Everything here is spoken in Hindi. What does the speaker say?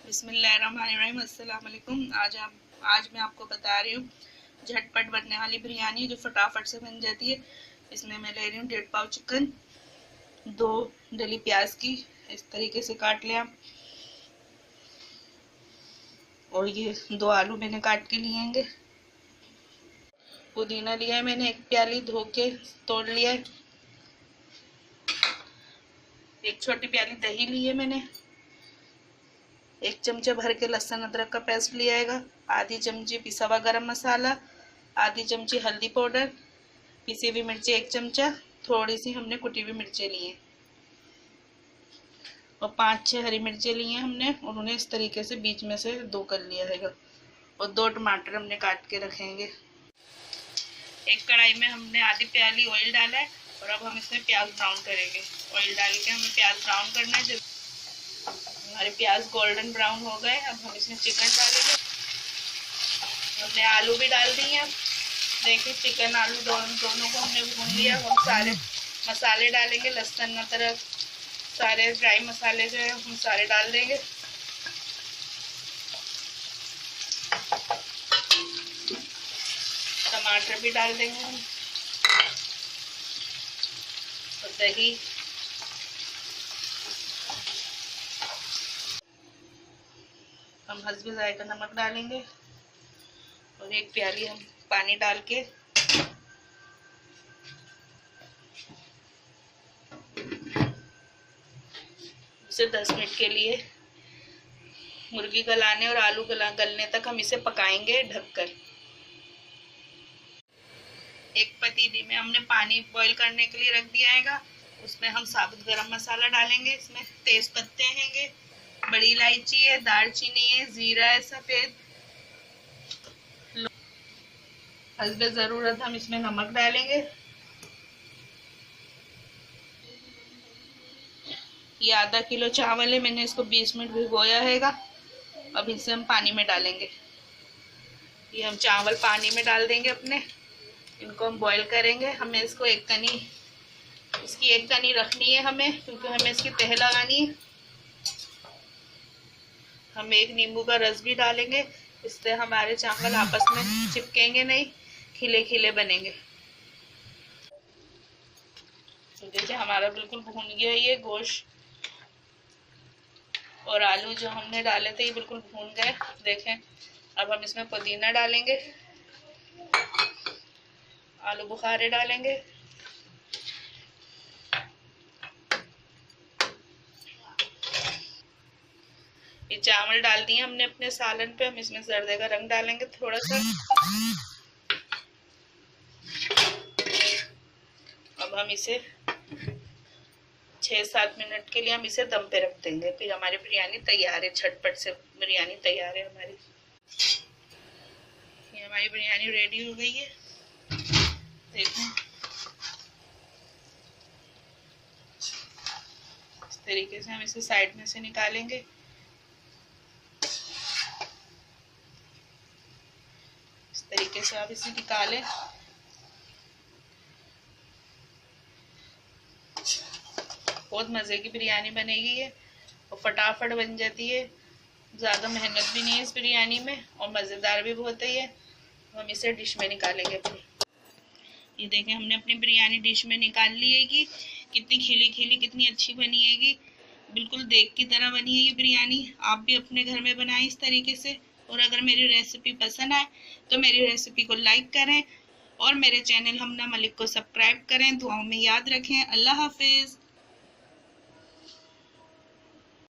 बिस्मिल्लाहिर्रहमानिर्रहीम। अस्सलाम वालेकुम। आज मैं आपको बता रही हूँ झटपट बनने वाली बिरयानी जो फटाफट से बन जाती है। इसमें मैं ले रही हूँ 1.5 पाव चिकन, 2 डली प्याज की इस तरीके से काट लें आप, और ये 2 आलू मैंने काट के लिए हैं। पुदीना लिया है मैंने 1 प्याली, धो के तोड़ लिया है। 1 छोटी प्याली दही ली है मैंने। 1 चमचा भर के लहसुन अदरक का पेस्ट लिया है। आधी चमची पिसा हुआ गरम मसाला, आधी चमची हल्दी पाउडर, पिसी हुई मिर्ची 1 चमचा, थोड़ी सी हमने कुटी हुई मिर्चें ली हैं, और 5-6 हरी मिर्चें ली हैं हमने, और उन्हें इस तरीके से बीच में से 2 कर लिया है, और 2 टमाटर हमने काट के रखेंगे। एक कढ़ाई में हमने आधी प्याली ऑयल डाला है, और अब हम इसमें प्याज ब्राउन करेंगे। ऑयल डाल के हमें प्याज ब्राउन करना है। जब हमारे प्याज गोल्डन ब्राउन हो गए, अब हम इसमें चिकन डालेंगे। हमने आलू भी डाल दिए। अब देखिए चिकन आलू दोनों को हमने भून लिया। हम सारे मसाले डालेंगे, लहसुन अदरक सारे ड्राई मसाले जो है हम सारे डाल देंगे। टमाटर भी डाल देंगे हम, और दही, हम हस्बे जायका नमक डालेंगे, और 1 प्याली हम पानी डाल के इसे 10 मिनट के लिए मुर्गी गलाने और आलू गलने तक हम इसे पकाएंगे ढककर। एक पतीली में हमने पानी बॉईल करने के लिए रख दिया है। उसमें हम साबुत गरम मसाला डालेंगे। इसमें तेज पत्ते हैं, बड़ी इलायची है, दालचीनी है, जीरा है सफेद। हस्बे जरूरत हम इसमें नमक डालेंगे। ये आधा किलो चावल है, मैंने इसको 20 मिनट भिगोया है। अब इसे हम पानी में डालेंगे। ये हम चावल पानी में डाल देंगे अपने, इनको हम बॉईल करेंगे। हमें इसको इसकी एक कनी रखनी है हमें, क्योंकि हमें इसकी तह लगानी है। हम 1 नींबू का रस भी डालेंगे, इससे हमारे चावल आपस में चिपकेंगे नहीं, खिले खिले बनेंगे। तो देखिए हमारा बिल्कुल भून गया ये गोश्त, और आलू जो हमने डाले थे ये बिल्कुल भून गए। देखें अब हम इसमें पुदीना डालेंगे, आलू बुखारे डालेंगे, ये चावल डाल दिए हमने अपने सालन पे। हम इसमें जर्दे का रंग डालेंगे थोड़ा सा। अब हम इसे 6-7 मिनट के लिए हम इसे दम पे रख देंगे, फिर हमारी बिरयानी तैयार है। झटपट से बिरयानी तैयार है हमारी। ये हमारी बिरयानी रेडी हो गई है। देखो इस तरीके से हम इसे साइड में से निकालेंगे। इस तरीके से आप इसे निकालें। बहुत मज़े की बिरयानी बनेगी ये, और फटाफट बन जाती है। ज़्यादा मेहनत भी नहीं है इस बिरयानी में, और मज़ेदार भी बहुत है ये। हम इसे डिश में निकालेंगे अपनी। ये देखें हमने अपनी बिरयानी डिश में निकाल ली है। कि कितनी खिली खिली, कितनी अच्छी बनी है। बिल्कुल देग की तरह बनी है ये बिरयानी। आप भी अपने घर में बनाएं इस तरीके से। और अगर मेरी रेसिपी पसंद आए तो मेरी रेसिपी को लाइक करें, और मेरे चैनल हमना मलिक को सब्सक्राइब करें। दुआओं में याद रखें। अल्लाह हाफिज़।